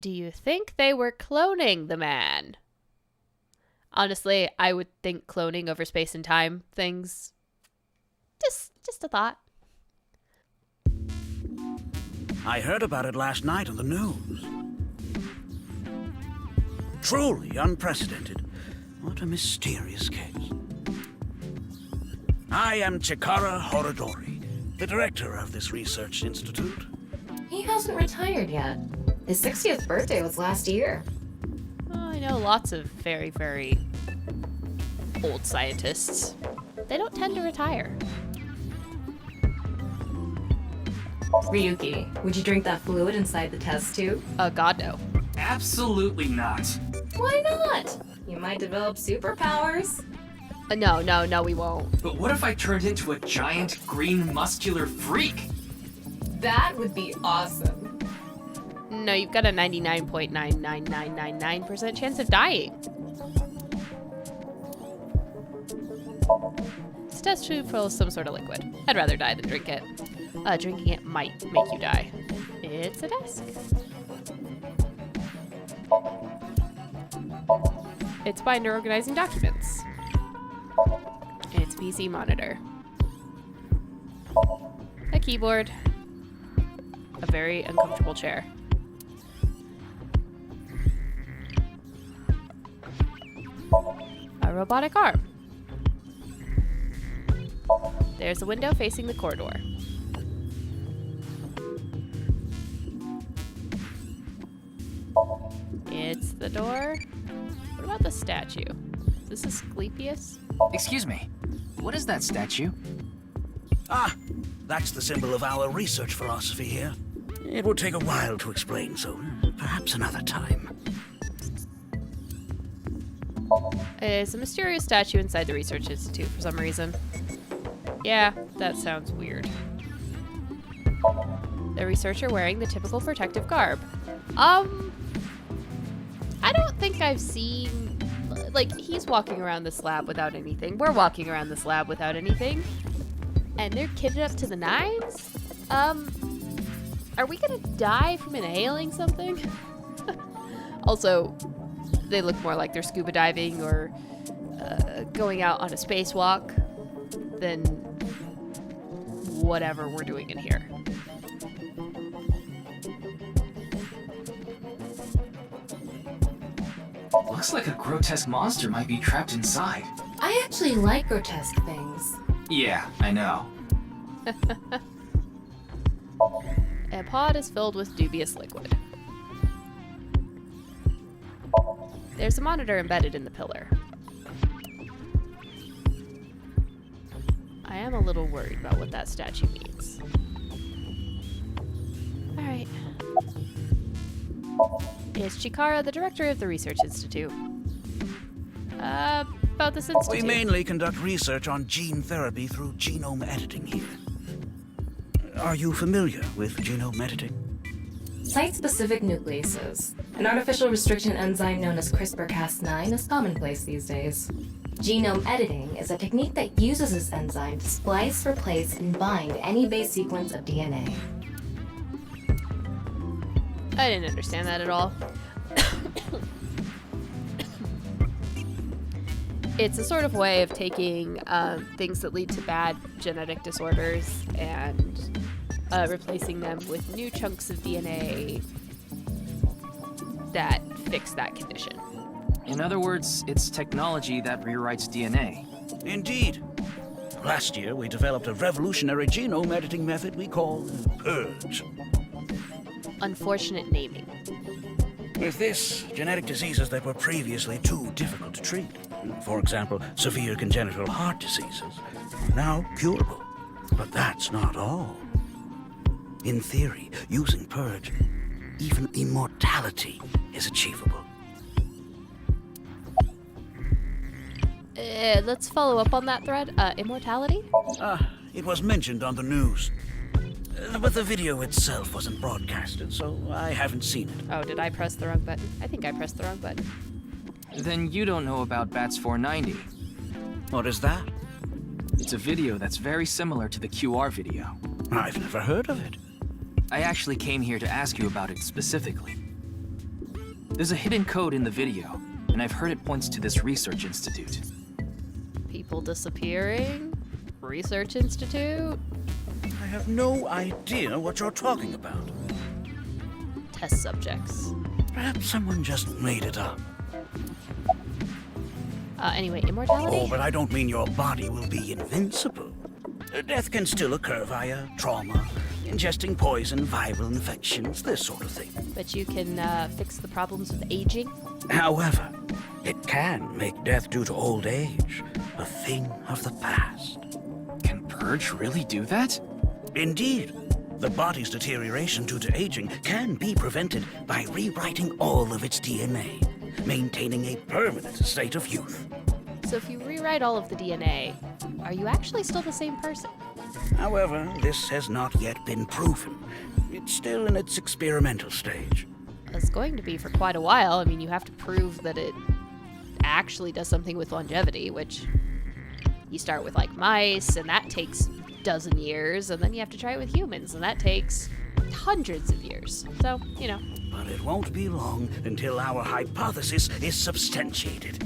Do you think they were cloning the man? Honestly, I would think cloning over space and time things. Just a thought. I heard about it last night on the news. Truly unprecedented. What a mysterious case. I am Chikara Horadori, the director of this research institute. He hasn't retired yet. His 60th birthday was last year. Oh, I know lots of very, very old scientists. They don't tend to retire. Ryuki, would you drink that fluid inside the test tube? God, no. Absolutely not. Why not? You might develop superpowers. No, we won't. But what if I turned into a giant green muscular freak? That would be awesome. No, you've got a 99.99999% chance of dying. This test tube full of some sort of liquid. I'd rather die than drink it. Drinking it might make you die. It's a desk. It's binder organizing documents. It's PC monitor. A keyboard. A very uncomfortable chair. A robotic arm. There's a window facing the corridor. It's the door. What about the statue? Is this Asclepius? Excuse me, what is that statue? Ah, that's the symbol of our research philosophy here. It would take a while to explain, so perhaps another time. It's a mysterious statue inside the Research Institute for some reason. Yeah, that sounds weird. The researcher wearing the typical protective garb. I don't think I've seen... Like, he's walking around this lab without anything. We're walking around this lab without anything. And they're kitted up to the nines? Are we gonna die from inhaling something? Also, they look more like they're scuba diving or going out on a spacewalk than whatever we're doing in here. Looks like a grotesque monster might be trapped inside. I actually like grotesque things. Yeah, I know. A pod is filled with dubious liquid. There's a monitor embedded in the pillar. I am a little worried about what that statue means. Alright. Is Chikara the director of the Research Institute? About this institute. We mainly conduct research on gene therapy through genome editing here. Are you familiar with genome editing? Site-specific nucleases, an artificial restriction enzyme known as CRISPR-Cas9, is commonplace these days. Genome editing is a technique that uses this enzyme to splice, replace, and bind any base sequence of DNA. I didn't understand that at all. It's a sort of way of taking things that lead to bad genetic disorders and replacing them with new chunks of DNA that fix that condition. In other words, it's technology that rewrites DNA. Indeed. Last year, we developed a revolutionary genome editing method we call PURGE. Unfortunate naming. With this, genetic diseases that were previously too difficult to treat, for example, severe congenital heart diseases, are now curable. But that's not all. In theory, using PURGE, even immortality is achievable. Let's follow up on that thread. Immortality? It was mentioned on the news. But the video itself wasn't broadcasted, so I haven't seen it. Oh, did I press the wrong button? I think I pressed the wrong button. Then you don't know about BATS 490. What is that? It's a video that's very similar to the QR video. I've never heard of it. I actually came here to ask you about it specifically. There's a hidden code in the video, and I've heard it points to this research institute. People disappearing? Research Institute? I have no idea what you're talking about. Test subjects. Perhaps someone just made it up. Anyway, immortality? Oh, but I don't mean your body will be invincible. Death can still occur via trauma, ingesting poison, viral infections, this sort of thing. But you can fix the problems with aging? However, it can make death due to old age a thing of the past. Can Purge really do that? Indeed. The body's deterioration due to aging can be prevented by rewriting all of its DNA, maintaining a permanent state of youth. So if you rewrite all of the DNA, are you actually still the same person? However, this has not yet been proven. It's still in its experimental stage. It's going to be for quite a while. I mean, you have to prove that it actually does something with longevity, which you start with like mice, and that takes a dozen years, and then you have to try it with humans, and that takes hundreds of years. So, you know. But it won't be long until our hypothesis is substantiated.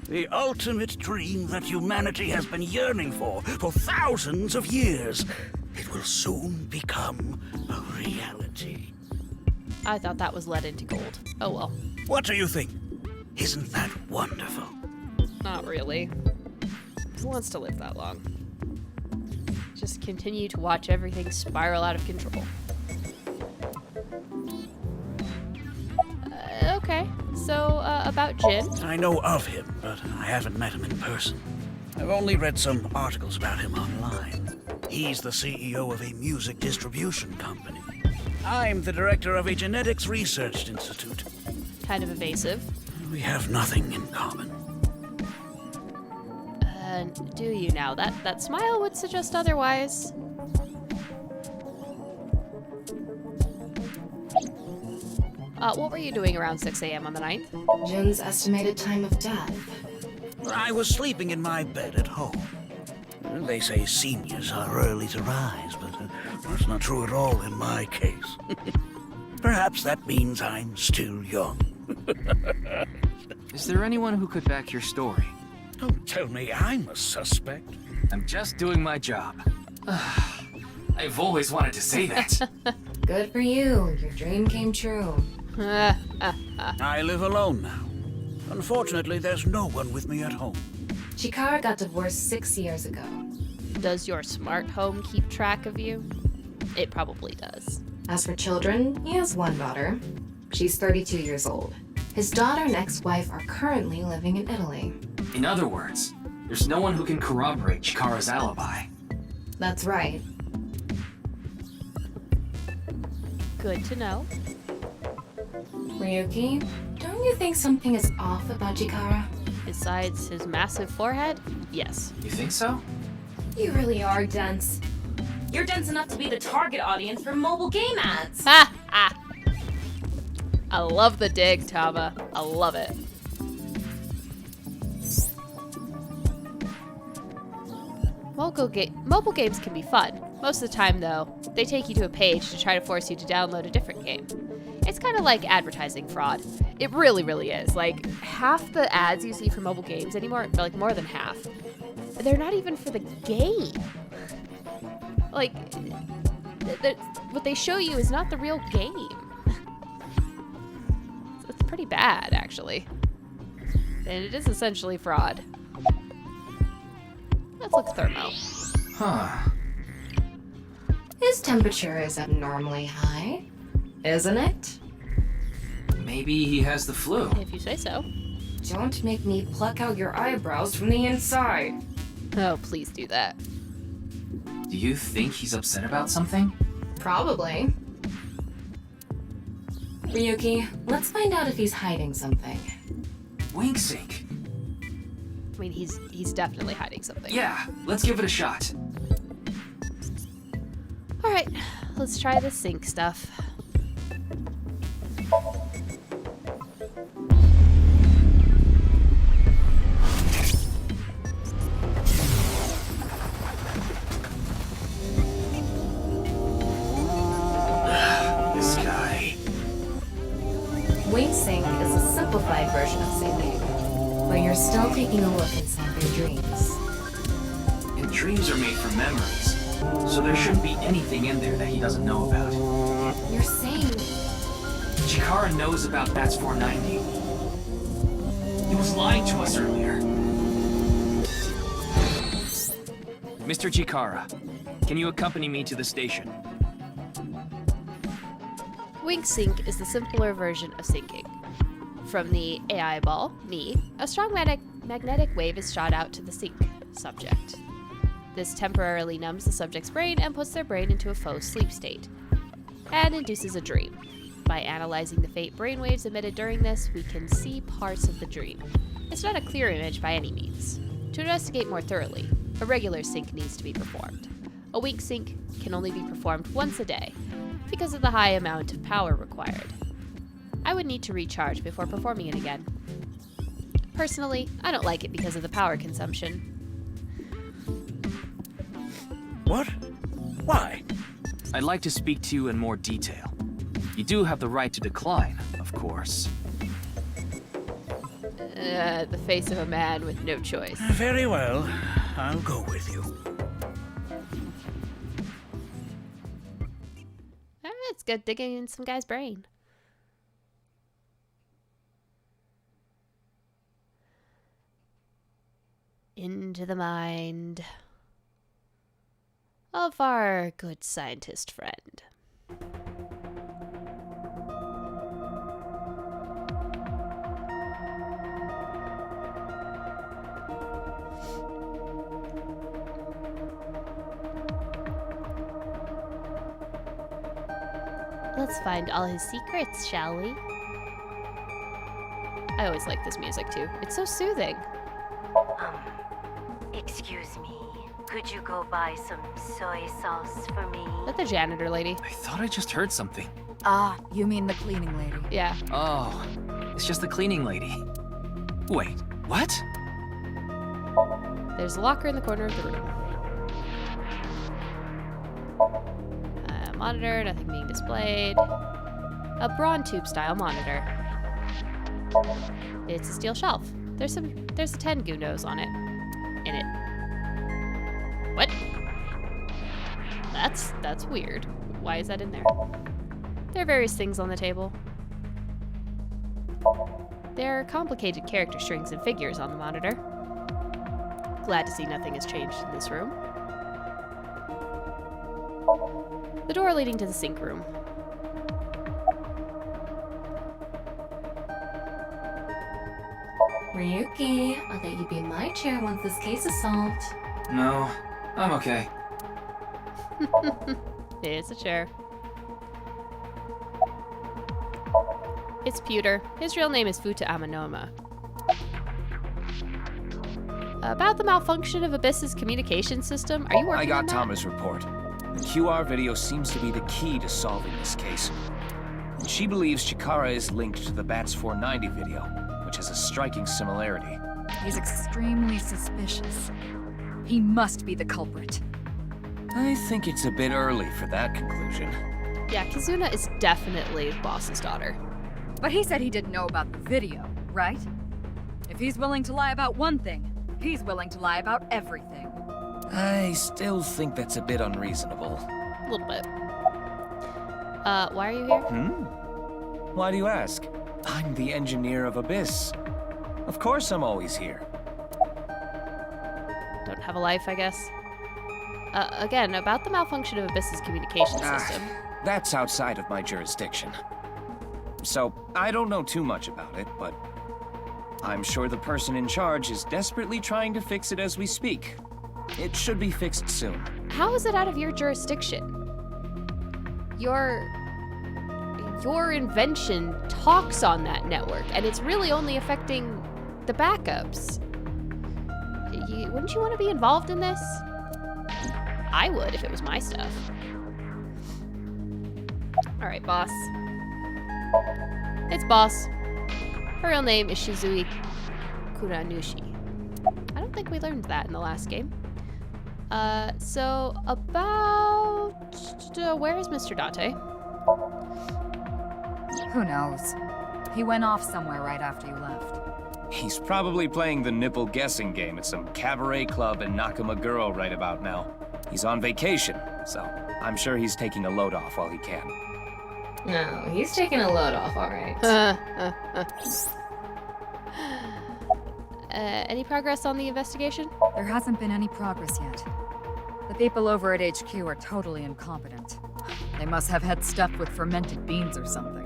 The ultimate dream that humanity has been yearning for thousands of years. It will soon become a reality. I thought that was lead into gold. Oh well. What do you think? Isn't that wonderful? Not really. Who wants to live that long? Just continue to watch everything spiral out of control. Okay, so about Jin. I know of him, but I haven't met him in person. I've only read some articles about him online. He's the CEO of a music distribution company. I'm the director of a genetics research institute. Kind of evasive. We have nothing in common. Do you now? That smile would suggest otherwise. What were you doing around 6 a.m. on the 9th? Jin's estimated time of death. I was sleeping in my bed at home. They say seniors are early to rise, but that's not true at all in my case. Perhaps that means I'm still young. Is there anyone who could back your story? Don't tell me I'm a suspect. I'm just doing my job. I've always wanted to say that. Good for you. Your dream came true. I live alone now. Unfortunately, there's no one with me at home. Chikara got divorced 6 years ago. Does your smart home keep track of you? It probably does. As for children, he has one daughter. She's 32 years old. His daughter and ex-wife are currently living in Italy. In other words, there's no one who can corroborate Chikara's alibi. That's right. Good to know. Ryuki, don't you think something is off about Chikara? Besides his massive forehead, yes. You think so? You really are dense. You're dense enough to be the target audience for mobile game ads. Ha ha! I love the dig, Tama. I love it. Mobile games can be fun. Most of the time, though, they take you to a page to try to force you to download a different game. It's kind of like advertising fraud. It really, really is. Like, half the ads you see for mobile games anymore, like more than half, they're not even for the game. Like, what they show you is not the real game. It's pretty bad, actually. And it is essentially fraud. Let's look thermo. Huh. His temperature is abnormally high, isn't it? Maybe he has the flu. If you say so. Don't make me pluck out your eyebrows from the inside. Oh, please do that. Do you think he's upset about something? Probably. Ryuki, let's find out if he's hiding something. Wink sync. I mean, he's definitely hiding something. Yeah, let's give it a shot. All right, let's try the sync stuff. This guy. Wink Sync is a simplified version of syncing, where you're still taking a look inside their dreams. And dreams are made from memories, so there shouldn't be anything in there that he doesn't know about. You're saying... Chikara knows about Bats 490. He was lying to us earlier. Mr. Chikara, can you accompany me to the station? Wink sync is the simpler version of syncing. From the AI ball, me, a strong magnetic wave is shot out to the sync subject. This temporarily numbs the subject's brain and puts their brain into a faux sleep state, and induces a dream. By analyzing the faint brainwaves emitted during this, we can see parts of the dream. It's not a clear image by any means. To investigate more thoroughly, a regular sync needs to be performed. A wink sync can only be performed once a day, because of the high amount of power required. I would need to recharge before performing it again. Personally, I don't like it because of the power consumption. What? Why? I'd like to speak to you in more detail. You do have the right to decline, of course. The face of a man with no choice. Very well. I'll go with you. It's good digging in some guy's brain. Into the mind of our good scientist friend. Let's find all his secrets, shall we? I always like this music too. It's so soothing. Excuse me. Could you go buy some soy sauce for me? Is that the janitor lady? I thought I just heard something. Ah, you mean the cleaning lady. Yeah. Oh, it's just the cleaning lady. Wait, what? There's a locker in the corner of the room. Monitor, nothing being displayed. A brawn tube style monitor. It's a steel shelf. There's a 10 Gundos on it. In it. What? That's weird. Why is that in there? There are various things on the table. There are complicated character strings and figures on the monitor. Glad to see nothing has changed in this room. The door leading to the sink room. Ryuki, I'll let you be in my chair once this case is solved. No, I'm okay. It's a chair. It's Pewter. His real name is Futa Amanoma. About the malfunction of ABIS's communication system, are you working on I got that? Tama's report. The QR video seems to be the key to solving this case. And she believes Chikara is linked to the Bats 490 video, which has a striking similarity. He's extremely suspicious. He must be the culprit. I think it's a bit early for that conclusion. Yeah, Kizuna is definitely the boss's daughter. But he said he didn't know about the video, right? If he's willing to lie about one thing, he's willing to lie about everything. I still think that's a bit unreasonable. A little bit. Why are you here? Why do you ask? I'm the engineer of ABIS. Of course I'm always here. Don't have a life, I guess. Again, about the malfunction of ABIS's communication system. That's outside of my jurisdiction. So, I don't know too much about it, but I'm sure the person in charge is desperately trying to fix it as we speak. It should be fixed soon. How is it out of your jurisdiction? Your invention talks on that network, and it's really only affecting the backups. Wouldn't you want to be involved in this? I would if it was my stuff. All right, boss. It's boss. Her real name is Shizui Kuranushi. I don't think we learned that in the last game. So where is Mr. Date? Who knows? He went off somewhere right after you left. He's probably playing the nipple guessing game at some cabaret club in Nakamaguro right about now. He's on vacation, so I'm sure he's taking a load off while he can. No, he's taking a load off, alright. Any progress on the investigation? There hasn't been any progress yet. The people over at HQ are totally incompetent. They must have had stuff with fermented beans or something.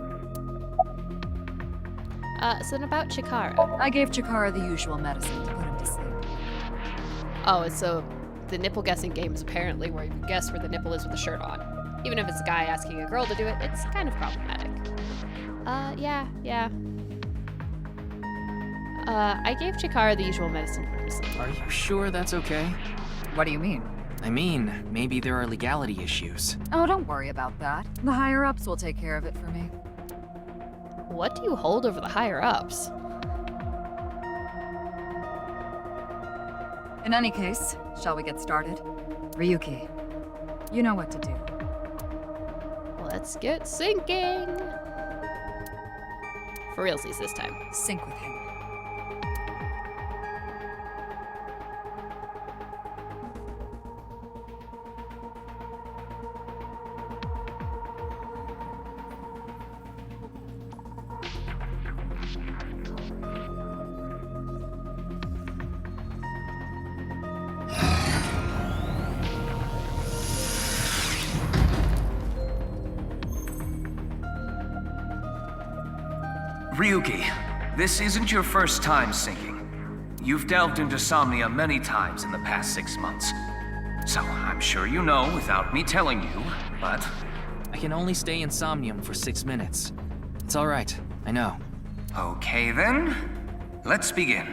So then about Chikara. I gave Chikara the usual medicine to put him to sleep. Oh, so the nipple guessing game is apparently where you guess where the nipple is with the shirt on. Even if it's a guy asking a girl to do it, it's kind of problematic. Yeah. I gave Chikara the usual medicine to put her to sleep. Are you sure that's okay? What do you mean? I mean, maybe there are legality issues. Oh, don't worry about that. The higher-ups will take care of it for me. What do you hold over the higher-ups? In any case, shall we get started? Ryuki, you know what to do. Let's get sinking! For realsies this time. Sync with him. Ryuki, this isn't your first time syncing. You've delved into Somnia many times in the past 6 months. So I'm sure you know without me telling you, but... I can only stay in Somnium for 6 minutes. It's all right, I know. Okay then, let's begin.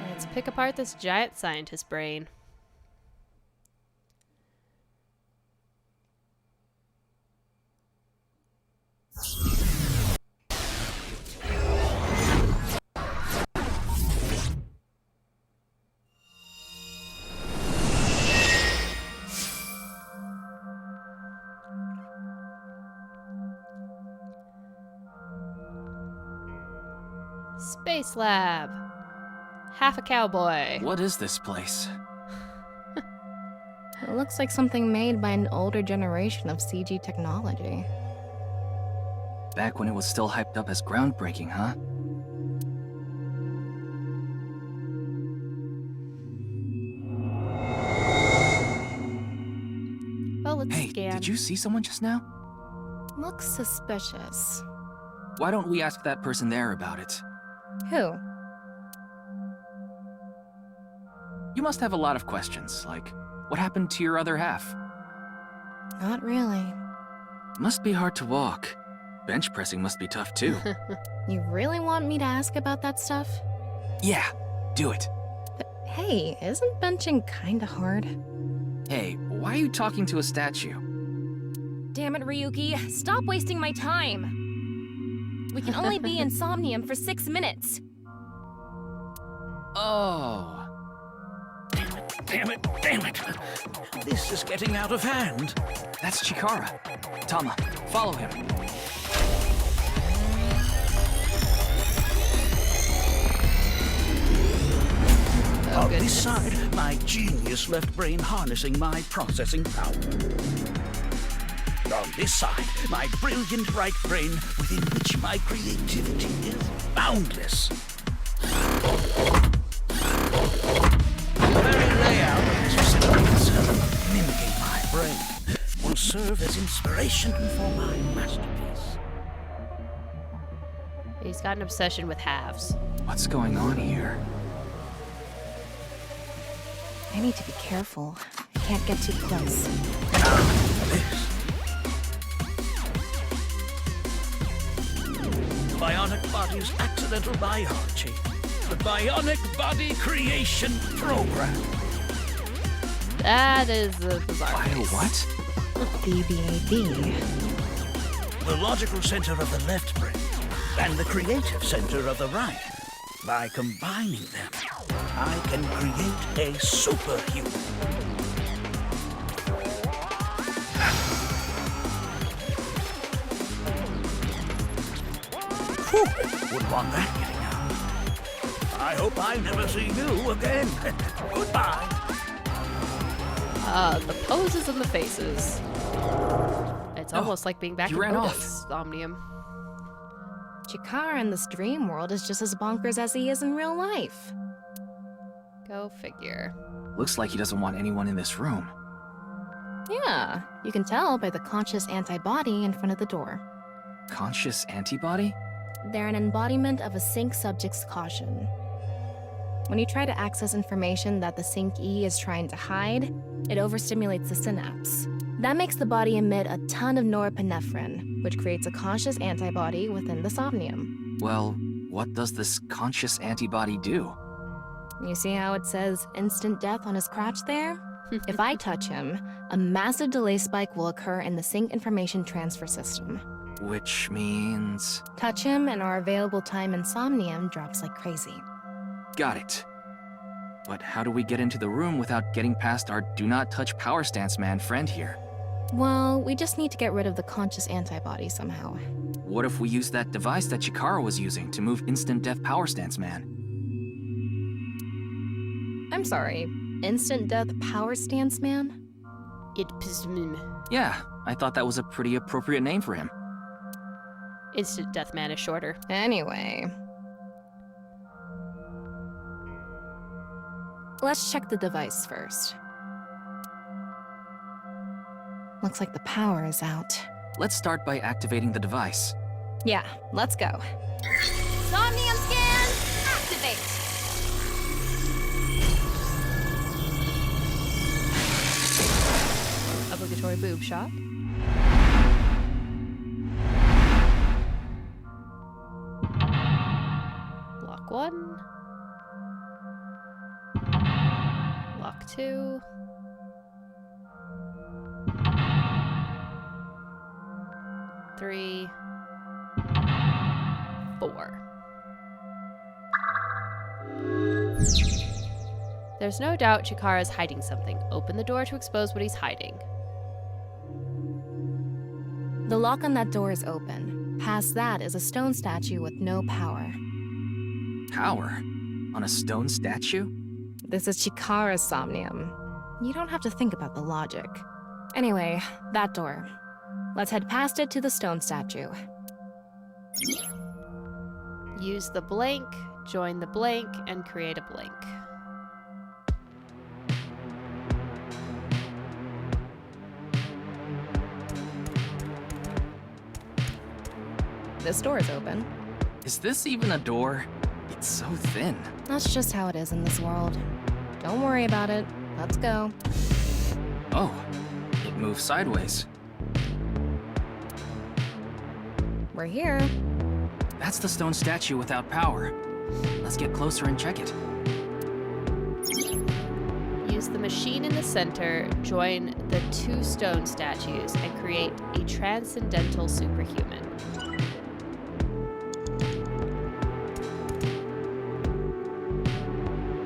Let's pick apart this giant scientist brain. Space lab. Half a cowboy. What is this place? It looks like something made by an older generation of CG technology. Back when it was still hyped up as groundbreaking, huh? Well, let's Hey, scan. did you see someone just now? Looks suspicious. Why don't we ask that person there about it? Who? You must have a lot of questions, like, what happened to your other half? Not really. Must be hard to walk. Bench pressing must be tough too. You really want me to ask about that stuff? Yeah, do it. But hey, isn't benching kinda hard? Hey, why are you talking to a statue? Damn it, Ryuki. Stop wasting my time. We can only be in Somnium for 6 minutes. Oh. Damn it. This is getting out of hand. That's Chikara. Tama, follow him. On this side, my genius left brain harnessing my processing power. On this side, my brilliant right brain within which my creativity is boundless. The very layout of this facility itself, mimicking my brain, will serve as inspiration for my masterpiece. He's got an obsession with halves. What's going on here? I need to be careful. I can't get too close. This. Bionic Body's accidental biology. The Bionic Body Creation Program. That is a bizarre Bio face. what? BBAB. The logical center of the left brain and the creative center of the right. By combining them, I can create a superhuman. Wouldn't want that getting out. I hope I never see you again. Goodbye. The poses and the faces. It's almost like being back you in ran off. Otis, Somnium. Chikara in this dream world is just as bonkers as he is in real life. Go figure. Looks like he doesn't want anyone in this room. Yeah, you can tell by the conscious antibody in front of the door. Conscious antibody? They're an embodiment of a sync subject's caution. When you try to access information that the sync E is trying to hide, it overstimulates the synapse. That makes the body emit a ton of norepinephrine, which creates a conscious antibody within the Somnium. Well, what does this conscious antibody do? You see how it says instant death on his crotch there? If I touch him, a massive delay spike will occur in the sync information transfer system. Which means... Touch him and our available time in Somnium drops like crazy. Got it. But how do we get into the room without getting past our do not touch power stance man friend here? Well, we just need to get rid of the conscious antibody somehow. What if we use that device that Chikara was using to move instant death power stance man? I'm sorry, instant death power stance man? Yeah, I thought that was a pretty appropriate name for him. Instant Death Man is shorter. Anyway. Let's check the device first. Looks like the power is out. Let's start by activating the device. Yeah, let's go. Somnium scan, activate! Obligatory boob shot. Block 1. Block 2. Three. 4. There's no doubt Chikara's hiding something. Open the door to expose what he's hiding. The lock on that door is open. Past that is a stone statue with no power. Power? On a stone statue? This is Chikara's Somnium. You don't have to think about the logic. Anyway, that door. Let's head past it to the stone statue. Use the blank, join the blank, and create a blank. This door is open. Is this even a door? It's so thin. That's just how it is in this world. Don't worry about it. Let's go. Oh, it moves sideways. We're here. That's the stone statue without power. Let's get closer and check it. Use the machine in the center, join the 2 stone statues, and create a transcendental superhuman.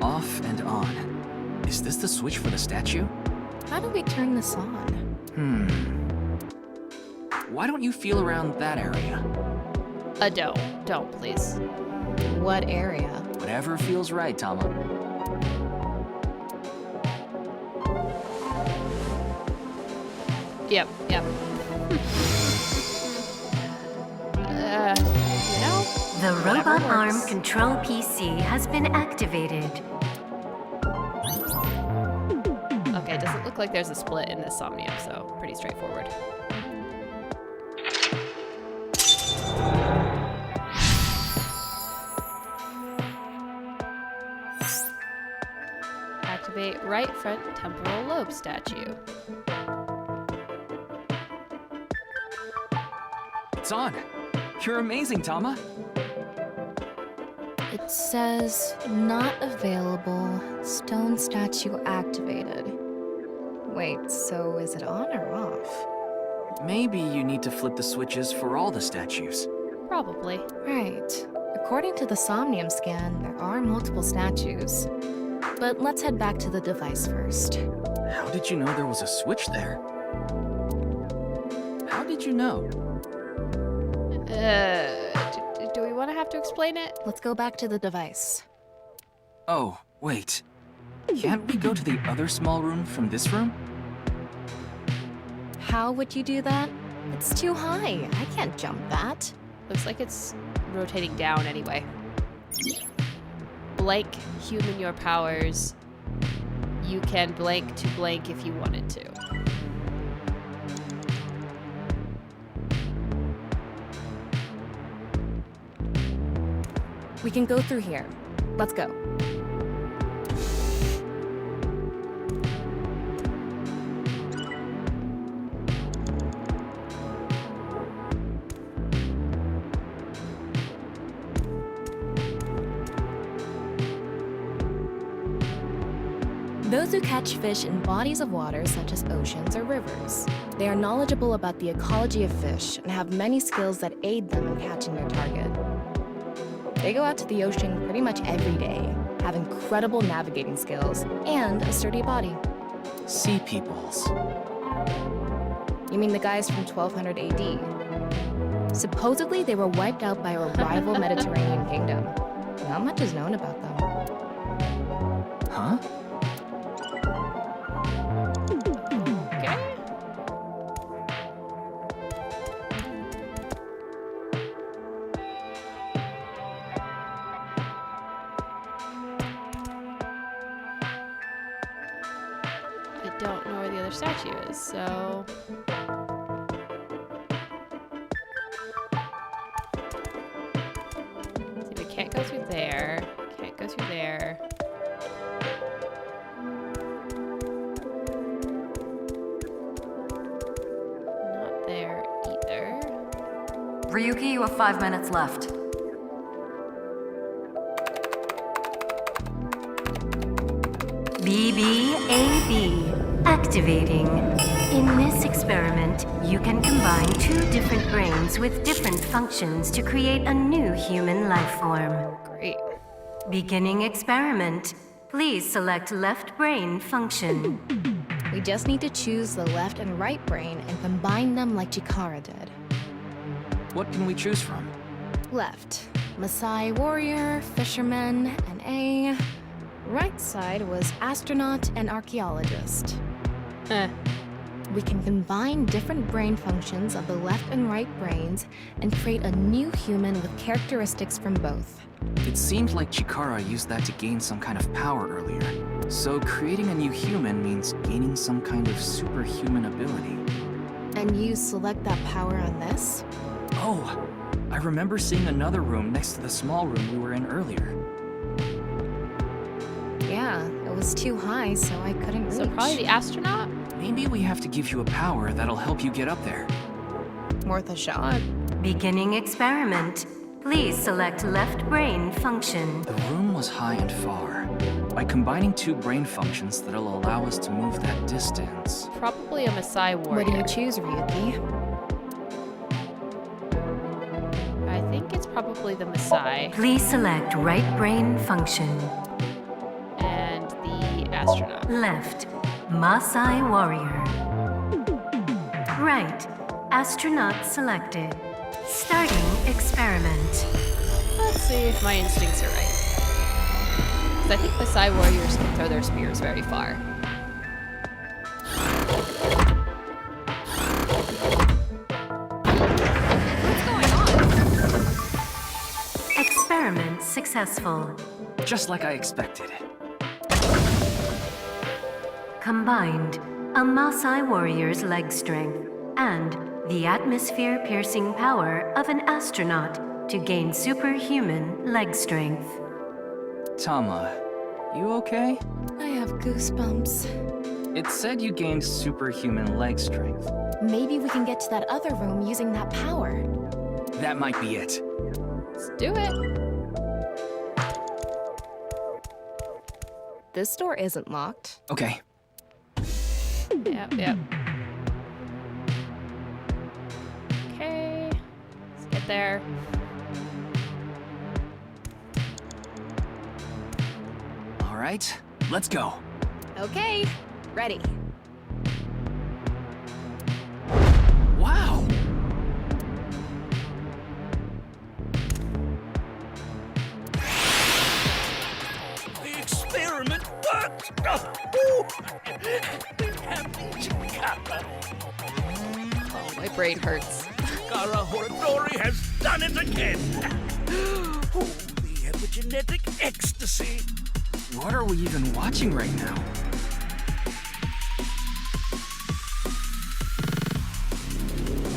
Off and on. Is this the switch for the statue? How do we turn this on? Why don't you feel around that area? Don't, please. What area? Whatever feels right, Tama. Yep. The Whatever robot arm works. control PC has been activated. Okay, it doesn't look like there's a split in this Somnium, so pretty straightforward. Activate right front temporal lobe statue. It's on. You're amazing, Tama. It says not available. Stone statue activated. Wait, so is it on or off? Maybe you need to flip the switches for all the statues. Probably. Right. According to the Somnium scan, there are multiple statues. But let's head back to the device first. How did you know there was a switch there? How did you know? Do we want want to have to explain it? Let's go back to the device. Oh, wait. Can't we go to the other small room from this room? How would you do that? It's too high. I can't jump that. Looks like it's rotating down anyway. Blank human your powers. You can blank to blank if you wanted to. We can go through here. Let's go. Those who catch fish in bodies of water such as oceans or rivers. They are knowledgeable about the ecology of fish and have many skills that aid them in catching their target. They go out to the ocean pretty much every day, have incredible navigating skills, and a sturdy body. Sea peoples. You mean the guys from 1200 AD? Supposedly, they were wiped out by a rival Mediterranean kingdom. Not much is known about them. Huh? Okay. I don't know where the other statue is, so... See, we can't go through there. Can't go through there. Not there either. Ryuki, you have 5 minutes left. BBAB. Activating. In this experiment, you can combine 2 different brains with different functions to create a new human life form. Great. Beginning experiment. Please select left brain function. We just need to choose the left and right brain and combine them like Chikara did. What can we choose from? Left, Maasai warrior, fisherman, and A. Right side was astronaut and archaeologist. We can combine different brain functions of the left and right brains and create a new human with characteristics from both. It seemed like Chikara used that to gain some kind of power earlier. So creating a new human means gaining some kind of superhuman ability. And you select that power on this? Oh, I remember seeing another room next to the small room we were in earlier. Yeah, it was too high, so I couldn't reach. So probably the astronaut? Maybe we have to give you a power that'll help you get up there. Worth a shot. Beginning experiment. Please select left brain function. The room was high and far. By combining 2 brain functions that'll allow us to move that distance. Probably a Maasai warrior. What do you choose, Ryuki? I think it's probably the Maasai Please select right brain function. and the astronaut. Left, Maasai warrior. Right, astronaut selected. Starting experiment. Let's see if my instincts are right. Because I think Maasai warriors can throw their spears very far. What's going on? Experiment successful. Just like I expected. Combined, a Maasai warrior's leg strength and the atmosphere-piercing power of an astronaut to gain superhuman leg strength. Tama, you okay? I have goosebumps. It said you gained superhuman leg strength. Maybe we can get to that other room using that power. That might be it. Let's do it. This door isn't locked. Okay. Yep. Okay. Let's get there. All right, let's go. Okay, ready. Wow! Oh, my brain hurts. Chikara Horadori has done it again. Oh, the epigenetic ecstasy. What are we even watching right now?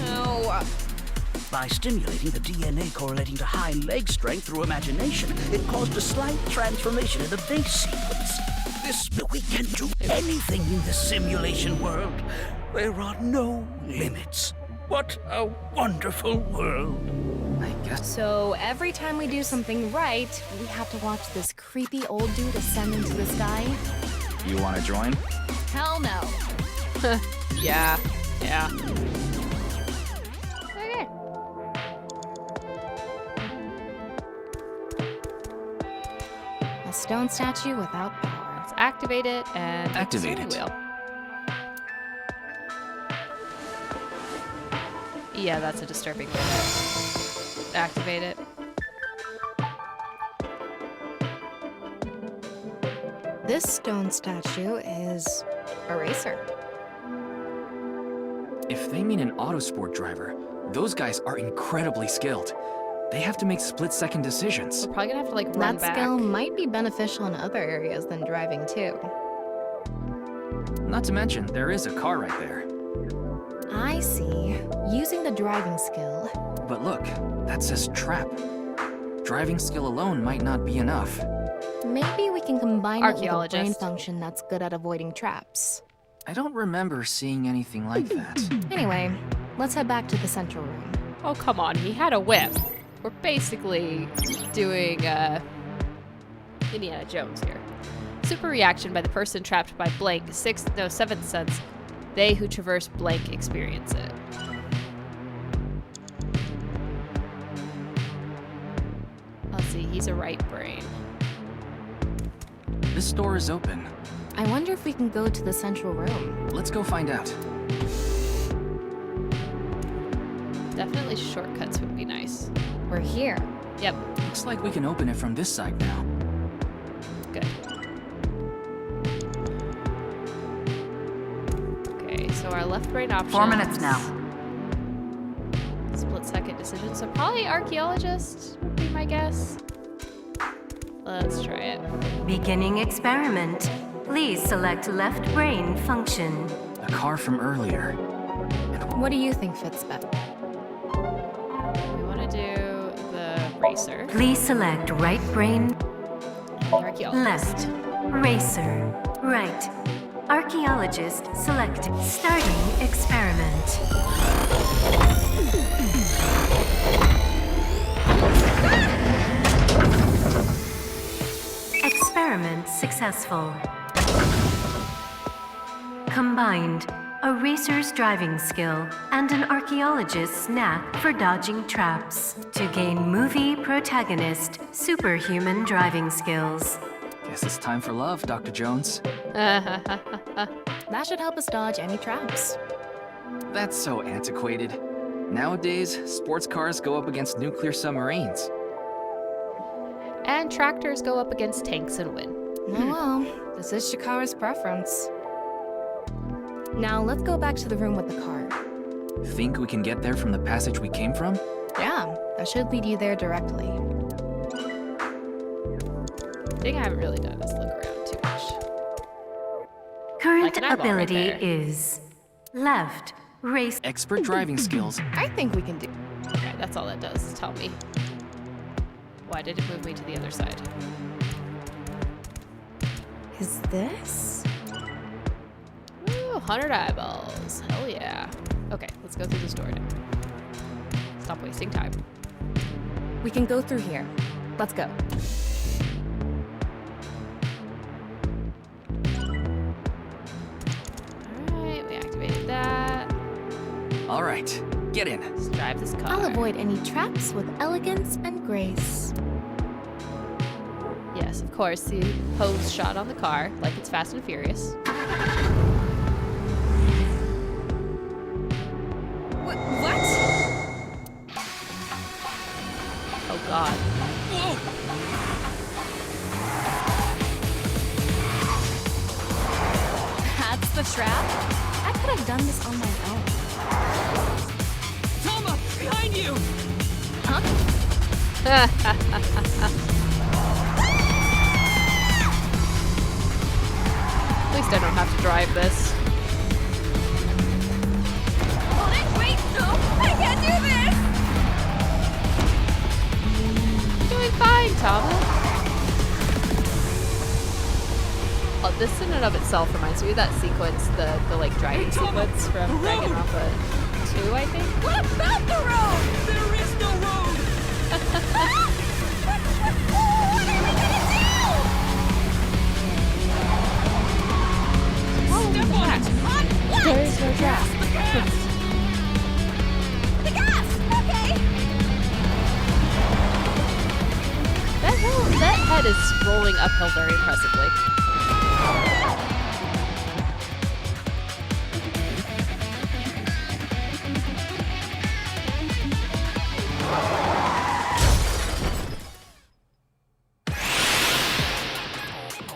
No. By stimulating the DNA correlating to hind leg strength through imagination, it caused a slight transformation in the base sequence. We can do anything in this simulation world. There are no limits. What a wonderful world. I guess. So every time we do something right, we have to watch this creepy old dude ascend into the sky? You want to join? Hell no. Yeah. Yeah. Okay. A stone statue without power. Let's activate it and Activate hit the it. steering wheel. Yeah, that's a disturbing way to activate it. This stone statue is a racer. If they mean an autosport driver, those guys are incredibly skilled. They have to make split-second decisions. We're probably gonna have to like run That back. skill might be beneficial in other areas than driving too. Not to mention, there is a car right there. I see. Using the driving skill. But look, that says trap. Driving skill alone might not be enough. Maybe we can combine it with a brain Archaeologist. function that's good at avoiding traps. I don't remember seeing anything like that. Anyway, let's head back to the central room. Oh, come on. He had a whip. We're basically doing Indiana Jones here. Super reaction by the person trapped by blank. Seventh sense. They who traverse blank experience it. Let's see. He's a right brain. This door is open. I wonder if we can go to the central room. Let's go find out. Definitely shortcuts would be nice. We're here. Yep. Looks like we can open it from this side now. Good. Okay, so our left brain options. 4 minutes now. Split second decision. So probably archaeologist would be my guess. Let's try it. Beginning experiment. Please select left brain function. A car from earlier. What do you think fits better? We want to do the racer. Please select right brain, And the archaeologist. left, racer, right. Archaeologist selected. Starting experiment. Experiment successful. Combined, a racer's driving skill and an archaeologist's knack for dodging traps to gain movie protagonist superhuman driving skills. Guess it's time for love, Dr. Jones. That should help us dodge any traps. That's so antiquated. Nowadays, sports cars go up against nuclear submarines. And tractors go up against tanks and win. Oh well, this is Chikara's preference. Now let's go back to the room with the car. Think we can get there from the passage we came from? Yeah, that should lead you there directly. The thing I haven't really done is look around too much. Current Like an eyeball right ability there. is left, race. Expert driving skills. I think we can do. Okay, that's all that does is tell me. Why did it move me to the other side? Is this? Ooh, 100 eyeballs. Hell yeah. Okay, let's go through this door now. Stop wasting time. We can go through here. Let's go. Alright, we activated that. All right, get in. Let's drive this car. I'll avoid any traps with elegance and grace. Yes, of course, the hose shot on the car, like it's Fast and Furious. What? Oh god. That's the trap? I could have done done this on my own. Toma, behind you! Huh? At least I don't have to drive this. Hold it! Wait! No! I can't do this! You're doing fine, Tama. Oh, this in and of itself reminds me of that sequence, the like driving sequence from Danganronpa 2, I think. What about the road? There is no road! What are we gonna do? Step on it! On what? There is no track. The gas! The gas! Okay! That head is rolling uphill very impressively.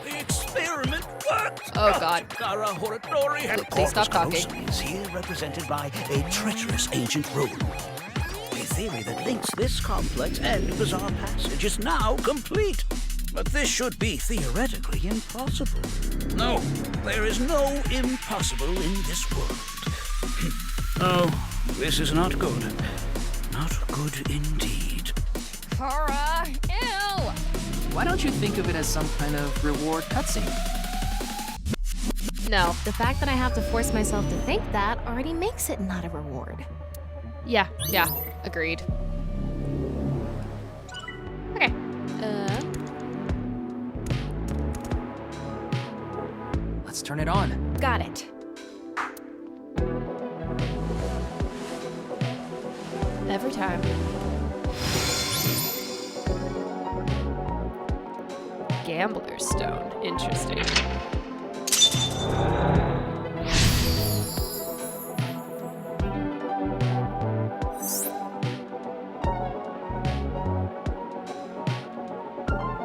The experiment worked! Oh, God. Chikara, Horadori, and Please stop talking. is here represented by a treacherous ancient rune. A theory that links this complex and bizarre passage is now complete. But this should be theoretically impossible. No, there is no impossible in this world. Oh, this is not good. Not good indeed. Kara! Ew! Why don't you think of it as some kind of reward cutscene? No. The fact that I have to force myself to think that already makes it not a reward. Yeah, agreed. Okay. Let's turn it on. Got it. Every time. Gambler's Stone. Interesting.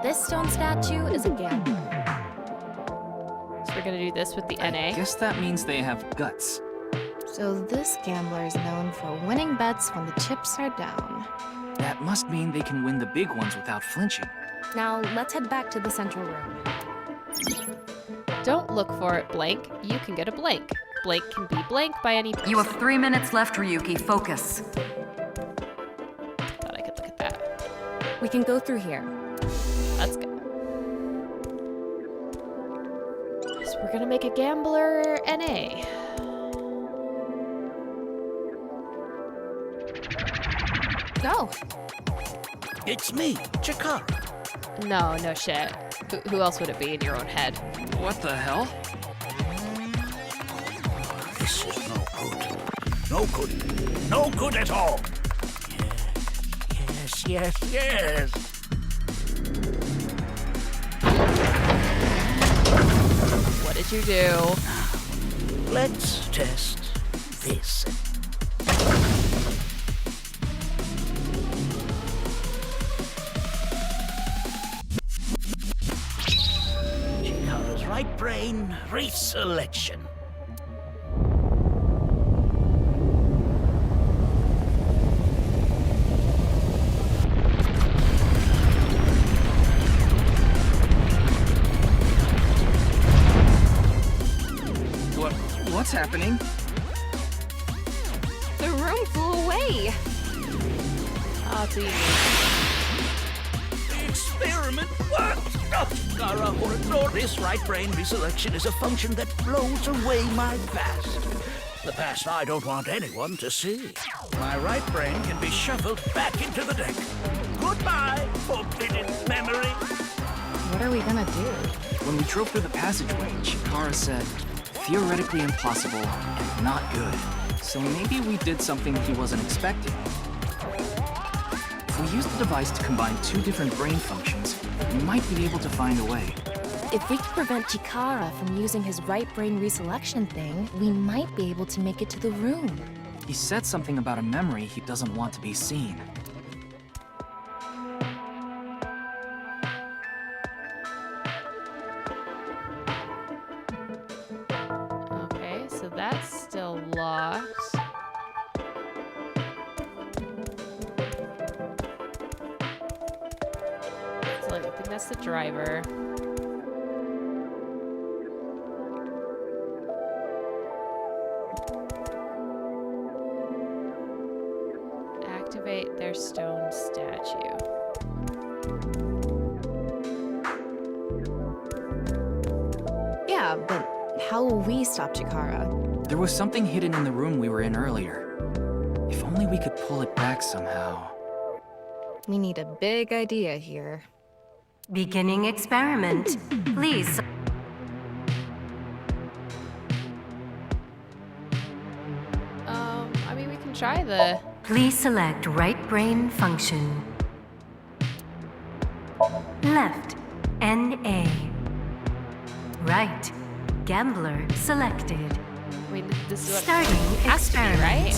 This stone statue is a gambler. So we're gonna do this with the I NA. guess that means they have guts. So this gambler is known for winning bets when the chips are down. That must mean they can win the big ones without flinching. Now, let's head back to the central room. Don't look for it blank. You can get a blank. Blank can be blank by any person. You have 3 minutes left, Ryuki. Focus. Thought I could look at that. We can go through here. Let's go. So we're gonna make a gambler NA. Go! It's me, Chikara. No shit. Who else would it be in your own head? What the hell? This is no good. No good. No good at all. Yes. What did you do? Let's test this. Chikara's right brain reselection. What's happening? The room flew away! Oh, it's easy. The experiment worked! Chikara, Horadori. This right brain reselection is a function that blows away my past. The past I don't want anyone to see. My right brain can be shuffled back into the deck. Goodbye, forbidden memory. What are we gonna do? When we drove through the passageway, Chikara said, theoretically impossible and not good. So maybe we did something he wasn't expecting. If we use the device to combine 2 different brain functions, we might be able to find a way. If we could prevent Chikara from using his right brain reselection thing, we might be able to make it to the room. He said something about a memory he doesn't want to be seen. Okay, so that's still box. So I think that's the driver. Activate their stone statue. Yeah, but how will we stop Chikara? There was something hidden in the room we were in earlier. If only we could pull it back somehow. We need a big idea here. Beginning experiment. Please. I mean, we can try the... Please select right brain function. Left, NA. Right, gambler selected. I mean, this is what Starting it has to be, experiment. right?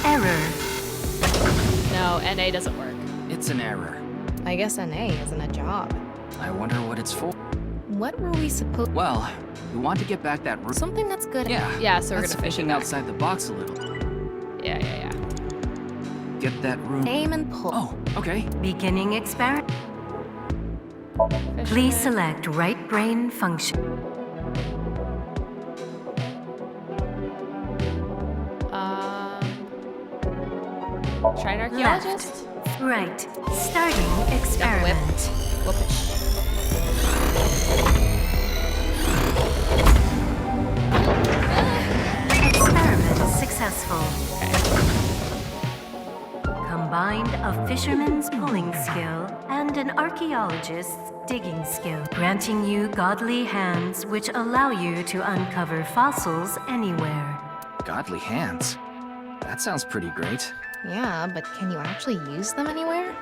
Error. No, NA doesn't work. It's an error. I guess NA isn't a job. I wonder what it's for. What were we supposed? Well, we want to get back that room. Something that's good. Yeah. Yeah, so we're That's gonna fish it thinking back. outside the box a little. Yeah. Get that room. Aim and pull. Oh, okay. Beginning experiment. Fish Please it. select right brain function. Try an archaeologist. Right. Starting Got whipped. experiment. Whoopage. Experiment successful. Combined a fisherman's pulling skill and an archaeologist's digging skill, granting you godly hands which allow you to uncover fossils anywhere. Godly hands. That sounds pretty great. Yeah, but can you actually use them anywhere?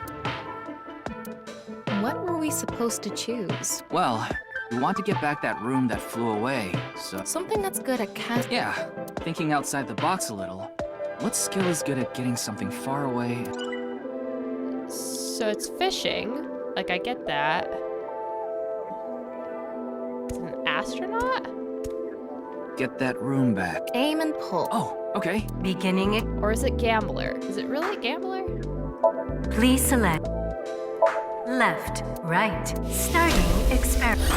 What were we supposed to choose? Well, we want to get back that room that flew away, so... Something that's good at casting. Yeah, thinking outside the box a little. What skill is good at getting something far away? So it's fishing. Like, I get that. It's an astronaut? Get that room back. Aim and pull. Oh, okay. Beginning. Or is it gambler? Is it really gambler? Please select left, right. Starting experiment.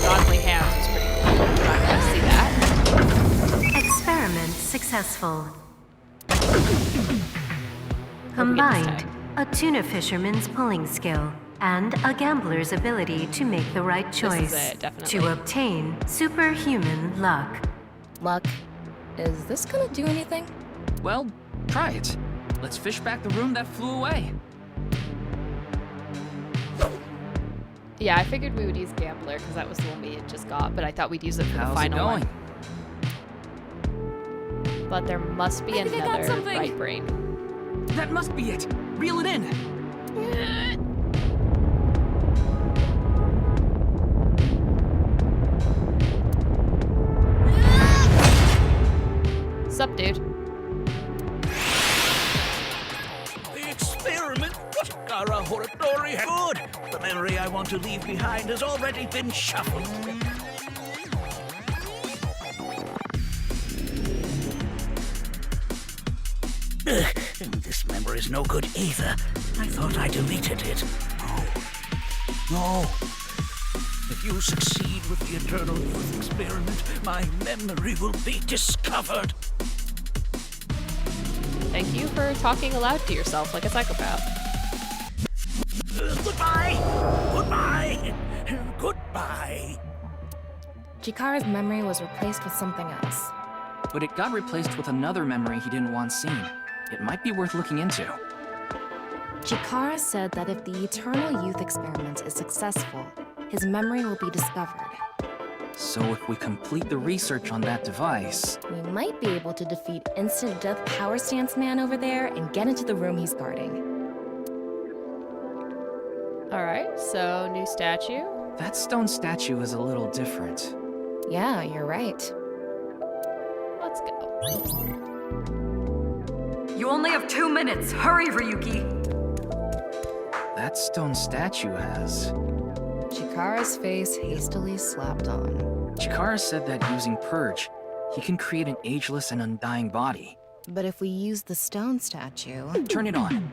Godly hands was pretty cool. I'm not gonna see that. Experiment successful. What do we get this Combined, a tuna fisherman's pulling skill and a gambler's ability to make the right This choice is it, definitely. to obtain superhuman luck. Luck. Is this gonna do anything? Well, try it. Let's fish back the room that flew away. Yeah, I figured we would use gambler because that was the one we had just got, but I thought we'd use it for the How's it final going? one. But there must be I think I got another something. right brain. That must be it. Reel it in. Sup, dude? The experiment, Chikara Horadori. Good. The memory I want to leave behind has already been shuffled. This memory's no good either. I thought I deleted it. No. If you succeed with the Eternal Youth experiment, my memory will be discovered. Thank you for talking aloud to yourself like a psychopath. Goodbye! Goodbye! Goodbye! Chikara's memory was replaced with something else. But it got replaced with another memory he didn't want seen. It might be worth looking into. Chikara said that if the Eternal Youth experiment is successful, his memory will be discovered. So if we complete the research on that device... We might be able to defeat Instant Death Power Stance Man over there and get into the room he's guarding. Alright, so new statue. That stone statue is a little different. Yeah, you're right. Let's go. You only have 2 minutes. Hurry, Ryuki. That stone statue has... Chikara's face hastily slapped on. Chikara said that using Purge, he can create an ageless and undying body. But if we use the stone statue... Turn it on.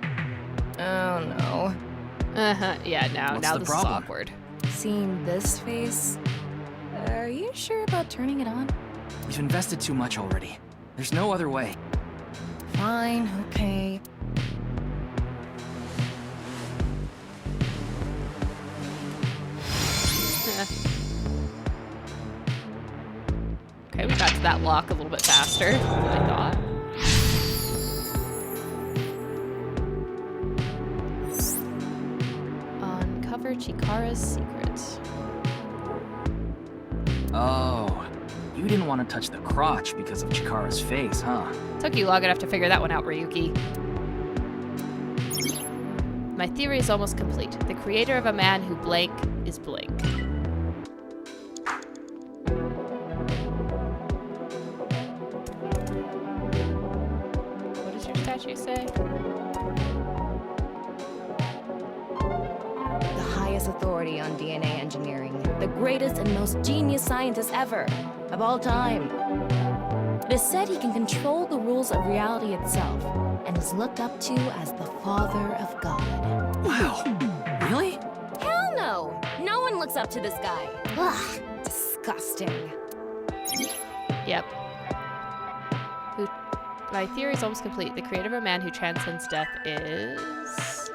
Oh no. Yeah, now What's the this problem? is awkward. Seeing this face... Are you sure about turning it on? We've invested too much already. There's no other way. Fine, okay. Okay, we got to that lock a little bit faster than I thought. Uncover Chikara's secret. Oh, you didn't want to touch the crotch because of Chikara's face, huh? Took you long enough to figure that one out, Ryuki. My theory is almost complete. The creator of a man who blank is blank. What does your statue say? The highest authority on DNA engineering. The greatest and most genius scientist ever. Of all time. It is said he can control the rules of reality itself, and is looked up to as the Father of God. Wow. Really? Hell no! No one looks up to this guy. Ugh, disgusting. Yep. My theory is almost complete. The creator of a man who transcends death is...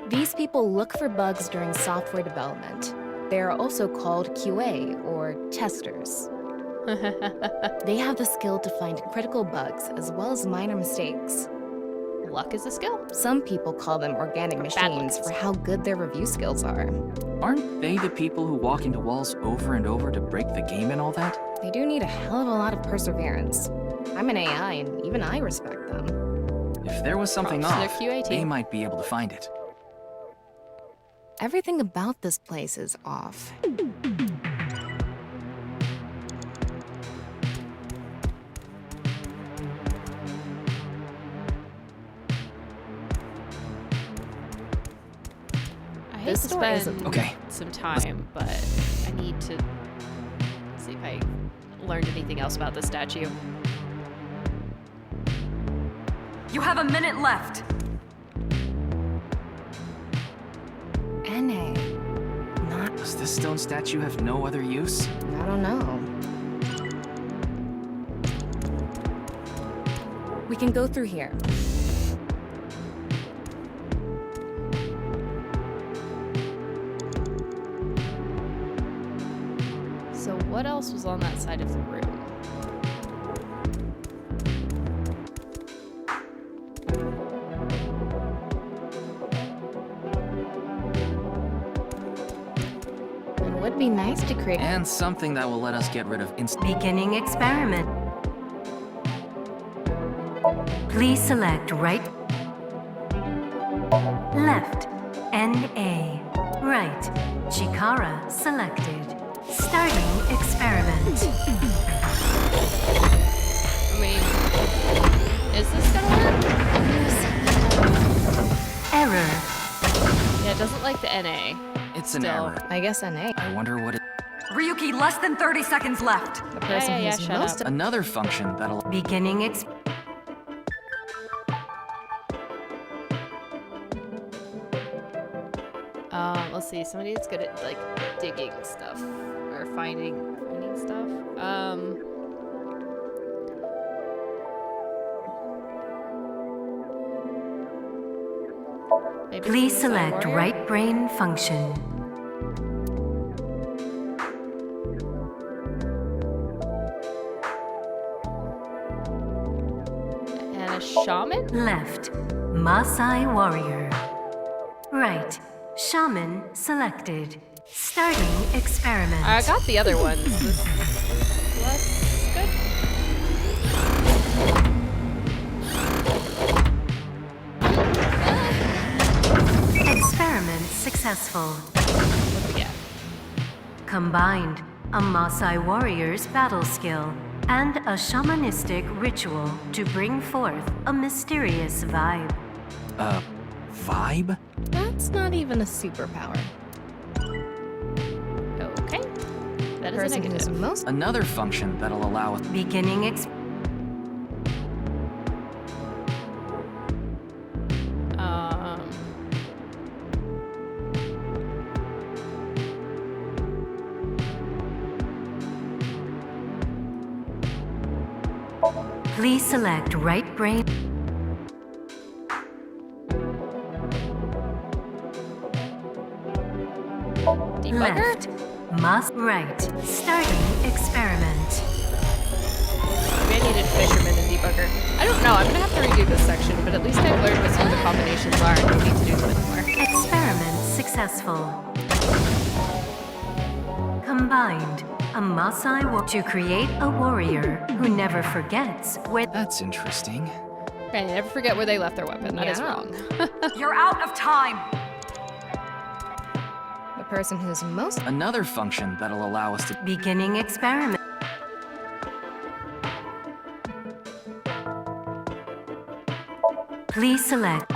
These people look for bugs during software development. They are also called QA, or testers. They have the skill to find critical bugs as well as minor mistakes. Luck is a skill. Some people call them organic machines for how good their review skills are. Aren't they the people who walk into walls over and over to break the game and all that? They do need a hell of a lot of perseverance. I'm an AI, and even I respect them. If there was something Props to off, their QA team. they might be able to find it. Everything about this place is off. I hate This to story spend isn't- Okay. some time, but I need to see if I learned anything else about the statue. You have a minute left. NA. Not, Does this stone statue have no other use? I don't know. We can go through here. So what else was on that side of the room? It would be nice to create. And something that will let us get rid of Beginning experiment. Please select right, left, NA, right, Chikara selected. Starting experiment. I mean, is this gonna work? Error. Yeah, it doesn't like the NA. It's an Still. error. I guess NA. I wonder what it... Ryuki, less than 30 seconds left. The person yeah, who's shut most up. Another function that'll... Beginning Let's see. Somebody that's good at like digging stuff or finding stuff. Maybe Please it's the select warrior? right brain function. And a shaman? Left, Maasai warrior. Right, shaman selected. Starting experiment. I got the other ones. That's good. Experiment successful. What do we get? Combined a Maasai warrior's battle skill, and a shamanistic ritual to bring forth a mysterious vibe. Vibe? That's not even a superpower. Okay. That is a Person who's negative. most Another function that'll allow us. Beginning Please select right brain. Debugger? Left. Must right. Starting experiment. Maybe I needed fisherman and debugger. I don't know. I'm gonna have to redo this section, but at least I've learned what some of the combinations are and don't need to do them anymore. Experiment successful. Combined. A Maasai to create a warrior who never forgets where. That's interesting. Okay, never forget where they left their weapon. That is Yeah. wrong. You're out of time! the person who's most Another function that'll allow us to. Beginning experiment. Please select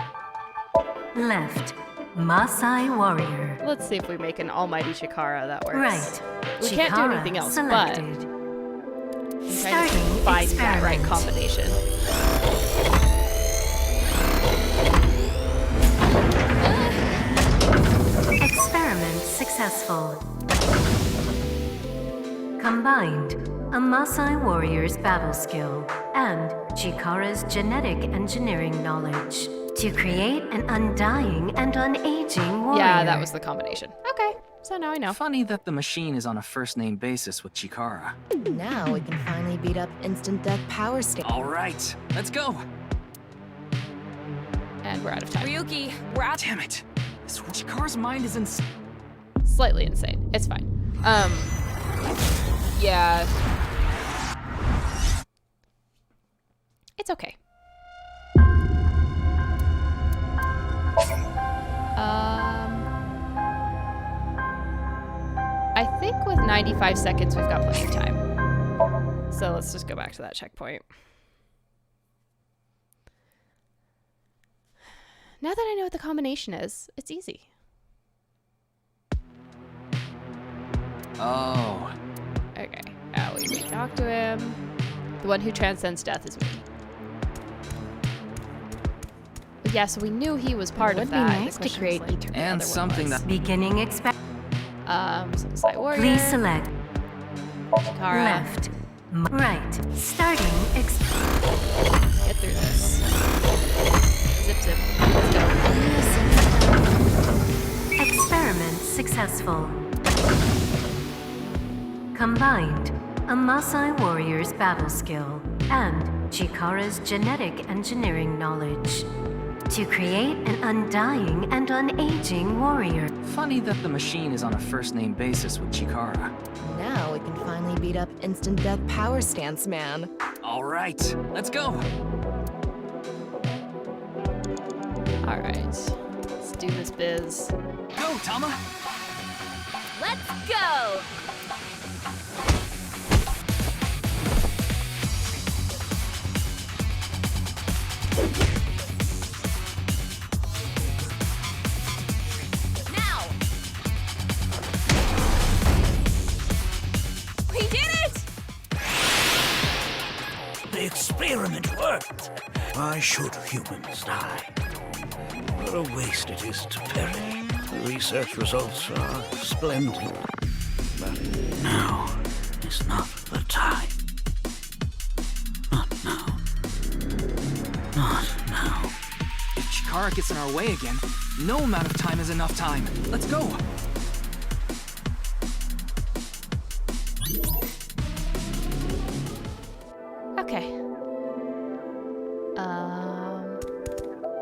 left. Maasai warrior. Let's see if we make an almighty Chikara that works. Right. We can't do Chikara anything else, selected. but I'm trying Starting to find that right experiment. combination. Experiment successful. Combined, a Maasai warrior's battle skill and Chikara's genetic engineering knowledge to create an undying and unaging warrior. Yeah, that was the combination. Okay, so now I know. Funny that the machine is on a first-name basis with Chikara. now we can finally beat up instant death power state. All right, let's go. And we're out of time. Ryuki, we're out. Damn it. This Chikara's mind is insane. Slightly insane. It's fine. Yeah. It's okay. I think with 95 seconds we've got plenty of time. So let's just go back to that checkpoint. Now that I know what the combination is, it's easy. Oh. Okay. We talk to him. The one who transcends death is me. But yeah, so we knew he was part It of would be that. nice The to question create was, like, each- what the And other one something was. that. Beginning experiment. Suicide warrior. Please select Chikara. left. Right. Starting Get through this. Zip zip. Let's go. Experiment successful. Combined, a Maasai warrior's battle skill and Chikara's genetic engineering knowledge to create an undying and unaging warrior. Funny that the machine is on a first-name basis with Chikara. Now we can finally beat up instant death power stance man. All right, let's go. All right. Let's do this biz. Go, Tama. Let's go! Now! We did it! The experiment worked. Why should humans die? What a waste it is to perish. The research results are splendid. But now is not the time. Not now. Not now. If Chikara gets in our way again, no amount of time is enough time. Let's go. Okay.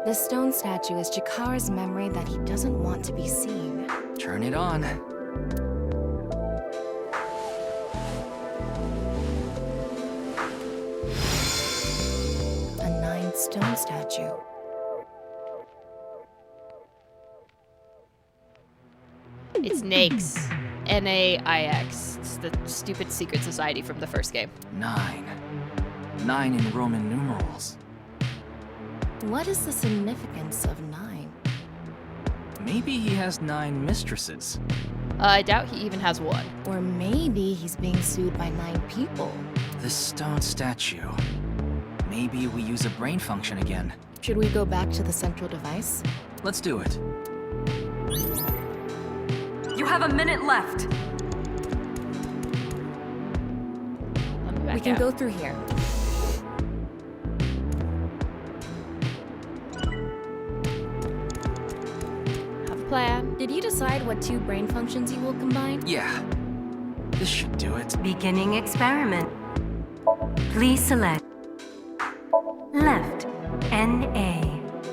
This stone statue is Chikara's memory that he doesn't want to be seen. Turn it on. A 9-stone statue. It's snakes. NAIX. It's the stupid secret society from the first game. 9. 9 in Roman numerals. What is the significance of 9? Maybe he has 9 mistresses. I doubt he even has one. Or maybe he's being sued by 9 people. This stone statue. Maybe we use a brain function again. Should we go back to the central device? Let's do it. You have a minute left. Let me back We can out. go through here. Have a plan. Did you decide what 2 brain functions you will combine? Yeah. This should do it. Beginning experiment. Please select left, NA.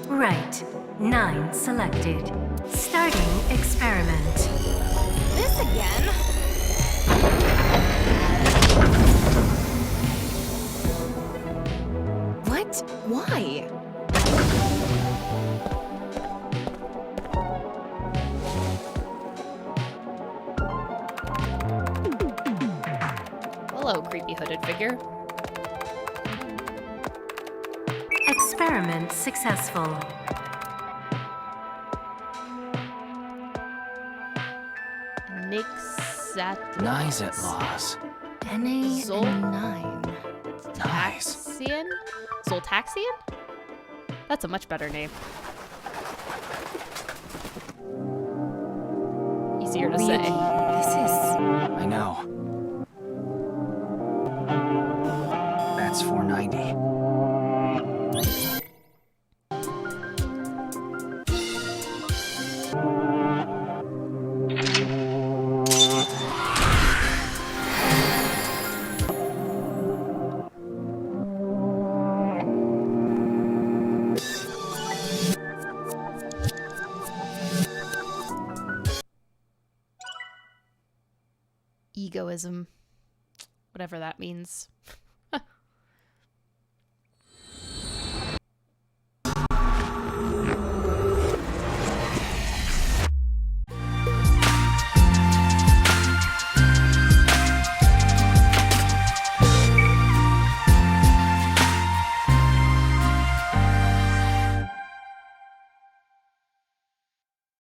Right, 9 selected. Starting experiment. This again? What? Why? Hello, creepy hooded figure. Experiment successful. Nixat. Nice at laws. NA Zol- and 9. Nice. Taxian? Zoltaxian? That's a much better name. Easier to say. This is... I know. That's 490. Egoism. Whatever that means.